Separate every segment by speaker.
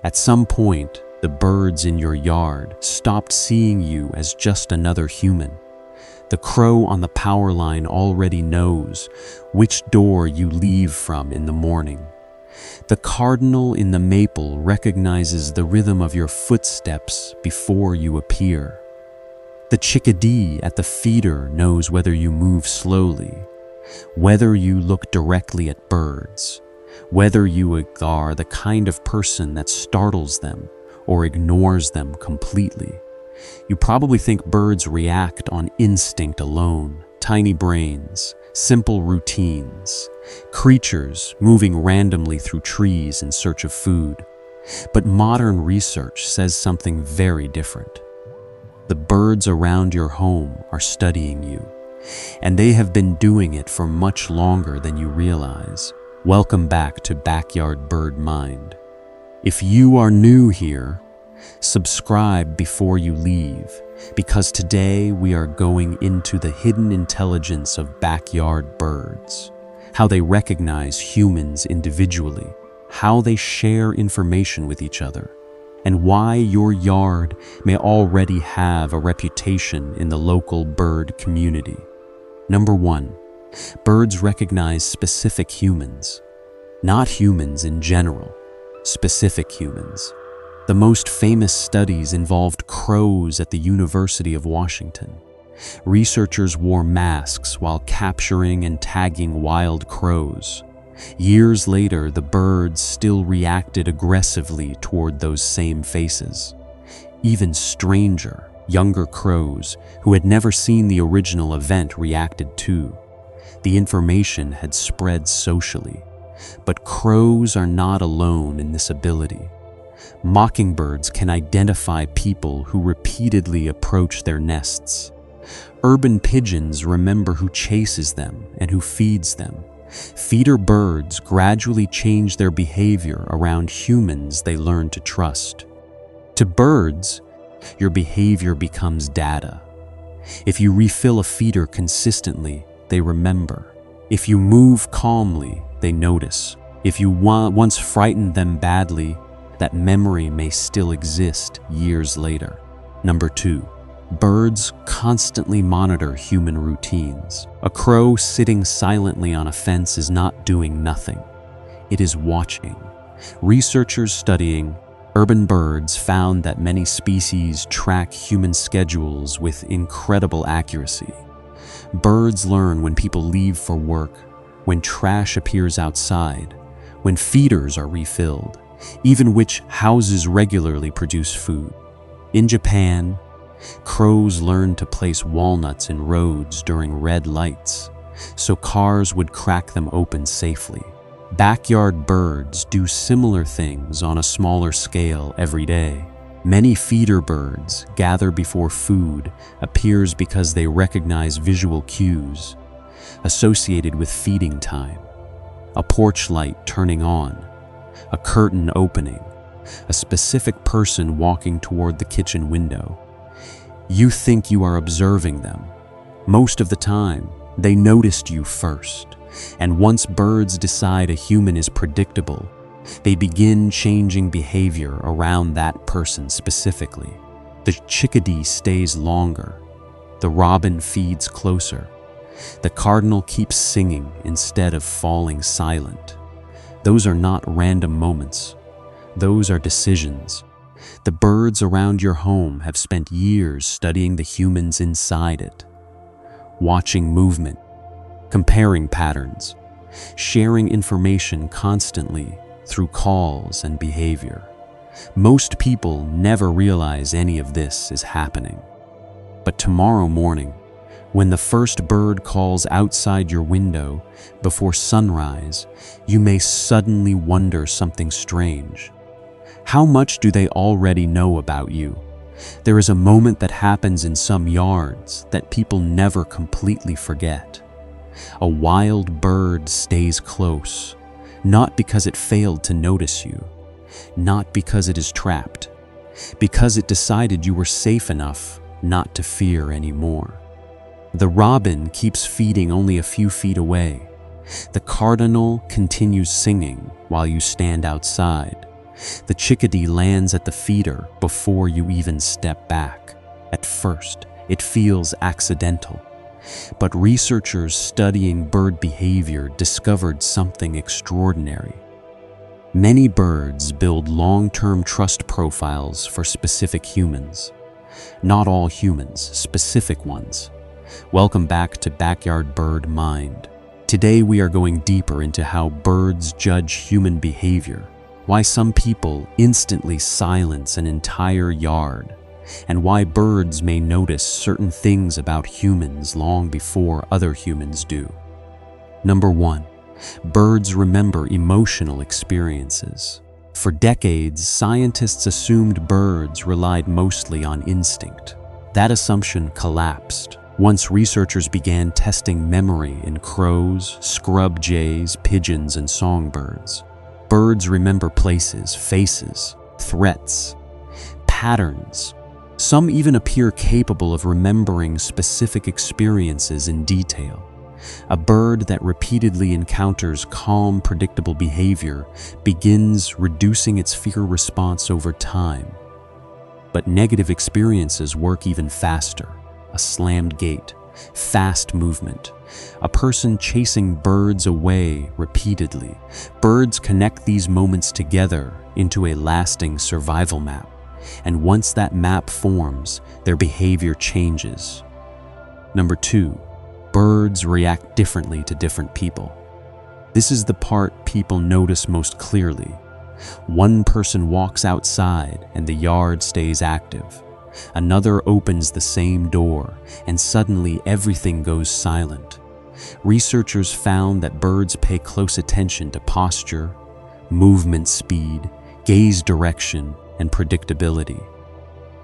Speaker 1: At some point, the birds in your yard stopped seeing you as just another human. The crow on the power line already knows which door you leave from in the morning. The cardinal in the maple recognizes the rhythm of your footsteps before you appear. The chickadee at the feeder knows whether you move slowly, whether you look directly at birds, whether you are the kind of person that startles them or ignores them completely. You probably think birds react on instinct alone, tiny brains, simple routines, creatures moving randomly through trees in search of food. But modern research says something very different. The birds around your home are studying you, and they have been doing it for much longer than you realize. Welcome back to Backyard Bird Mind. If you are new here, subscribe before you leave, because today we are going into the hidden intelligence of backyard birds, how they recognize humans individually, how they share information with each other, and why your yard may already have a reputation in the local bird community. Number 1, birds recognize specific humans, not humans in general, specific humans. The most famous studies involved crows at the University of Washington. Researchers wore masks while capturing and tagging wild crows. Years later, the birds still reacted aggressively toward those same faces. Even stranger, younger crows who had never seen the original event reacted too. The information had spread socially. But crows are not alone in this ability. Mockingbirds can identify people who repeatedly approach their nests. Urban pigeons remember who chases them and who feeds them. Feeder birds gradually change their behavior around humans they learn to trust. To birds, your behavior becomes data. If you refill a feeder consistently, they remember. If you move calmly, they notice. If you once frightened them badly, that memory may still exist years later. Number 2, birds constantly monitor human routines. A crow sitting silently on a fence is not doing nothing. It is watching. Researchers studying urban birds found that many species track human schedules with incredible accuracy. Birds learn when people leave for work, when trash appears outside, when feeders are refilled, even which houses regularly produce food. In Japan, crows learned to place walnuts in roads during red lights, so cars would crack them open safely. Backyard birds do similar things on a smaller scale every day. Many feeder birds gather before food appears because they recognize visual cues associated with feeding time. A porch light turning on, a curtain opening, a specific person walking toward the kitchen window. You think you are observing them. Most of the time, they noticed you first. And once birds decide a human is predictable, they begin changing behavior around that person specifically. The chickadee stays longer. The robin feeds closer. The cardinal keeps singing instead of falling silent. Those are not random moments. Those are decisions. The birds around your home have spent years studying the humans inside it, watching movement, comparing patterns, sharing information constantly through calls and behavior. Most people never realize any of this is happening. But tomorrow morning, when the first bird calls outside your window before sunrise, you may suddenly wonder something strange. How much do they already know about you? There is a moment that happens in some yards that people never completely forget. A wild bird stays close, not because it failed to notice you, not because it is trapped, because it decided you were safe enough not to fear anymore. The robin keeps feeding only a few feet away. The cardinal continues singing while you stand outside. The chickadee lands at the feeder before you even step back. At first, it feels accidental, but researchers studying bird behavior discovered something extraordinary. Many birds build long-term trust profiles for specific humans. Not all humans, specific ones. Welcome back to Backyard Bird Mind. Today we are going deeper into how birds judge human behavior, why some people instantly silence an entire yard, and why birds may notice certain things about humans long before other humans do. Number 1. Birds remember emotional experiences. For decades, scientists assumed birds relied mostly on instinct. That assumption collapsed once researchers began testing memory in crows, scrub jays, pigeons, and songbirds. Birds remember places, faces, threats, patterns. Some even appear capable of remembering specific experiences in detail. A bird that repeatedly encounters calm, predictable behavior begins reducing its fear response over time. But negative experiences work even faster. A slammed gate, fast movement, a person chasing birds away repeatedly. Birds connect these moments together into a lasting survival map. And once that map forms, their behavior changes. Number 2. Birds react differently to different people. This is the part people notice most clearly. One person walks outside and the yard stays active. Another opens the same door, and suddenly everything goes silent. Researchers found that birds pay close attention to posture, movement speed, gaze direction, and predictability.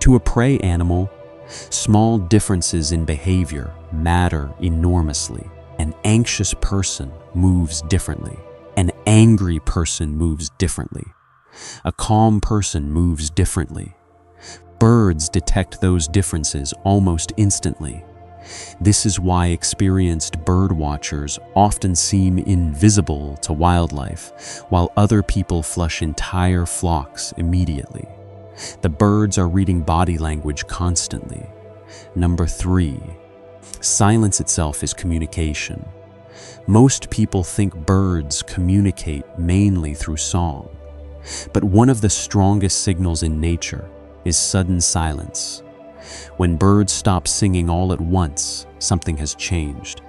Speaker 1: To a prey animal, small differences in behavior matter enormously. An anxious person moves differently. An angry person moves differently. A calm person moves differently. Birds detect those differences almost instantly. This is why experienced bird watchers often seem invisible to wildlife, while other people flush entire flocks immediately. The birds are reading body language constantly. Number 3. Silence itself is communication. Most people think birds communicate mainly through song, but one of the strongest signals in nature is sudden silence. When birds stop singing all at once, something has changed.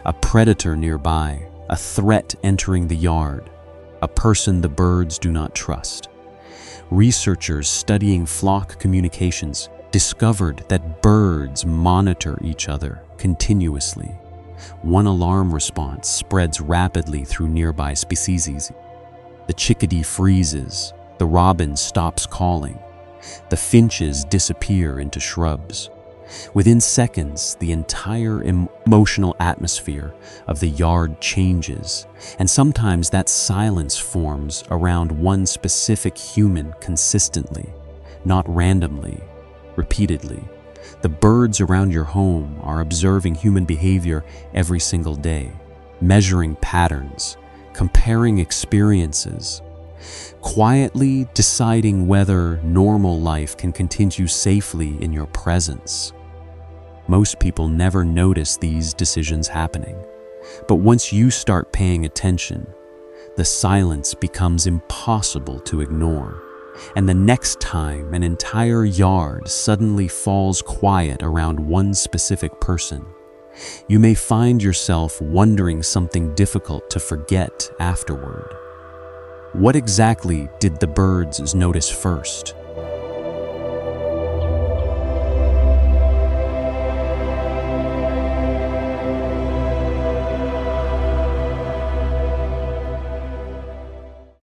Speaker 1: A predator nearby, a threat entering the yard, a person the birds do not trust. Researchers studying flock communications discovered that birds monitor each other continuously. One alarm response spreads rapidly through nearby species. The chickadee freezes, the robin stops calling, the finches disappear into shrubs. Within seconds, the entire emotional atmosphere of the yard changes, and sometimes that silence forms around one specific human consistently, not randomly, repeatedly. The birds around your home are observing human behavior every single day, measuring patterns, comparing experiences, quietly deciding whether normal life can continue safely in your presence. Most people never notice these decisions happening, but once you start paying attention, the silence becomes impossible to ignore. And the next time an entire yard suddenly falls quiet around one specific person, you may find yourself wondering something difficult to forget afterward. What exactly did the birds notice first?